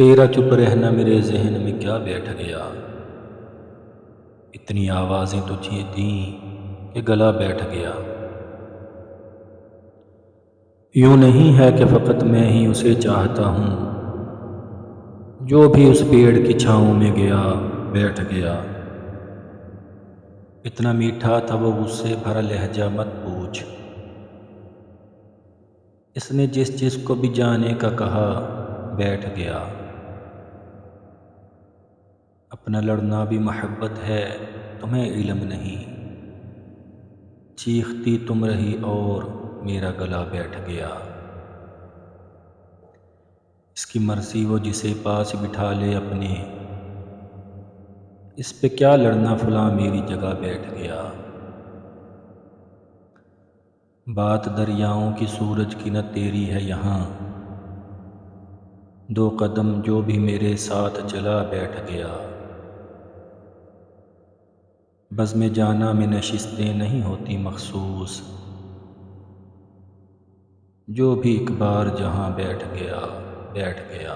تیرا چپ رہنا میرے ذہن میں کیا بیٹھ گیا، اتنی آوازیں تجھے دیں کہ گلا بیٹھ گیا۔ یوں نہیں ہے کہ فقط میں ہی اسے چاہتا ہوں، جو بھی اس پیڑ کی چھاؤں میں گیا بیٹھ گیا۔ اتنا میٹھا تھا وہ غصے بھرا لہجہ مت پوچھ، اس نے جس کو بھی جانے کا کہا بیٹھ گیا۔ اپنا لڑنا بھی محبت ہے تمہیں علم نہیں، چیختی تم رہی اور میرا گلا بیٹھ گیا۔ اس کی مرضی وہ جسے پاس بٹھا لے اپنے، اس پہ کیا لڑنا فلاں میری جگہ بیٹھ گیا۔ بات دریاؤں کی سورج کی نہ تیری ہے یہاں، دو قدم جو بھی میرے ساتھ چلا بیٹھ گیا۔ بزم جانا میں نشستیں نہیں ہوتی مخصوص، جو بھی ایک بار جہاں بیٹھ گیا بیٹھ گیا۔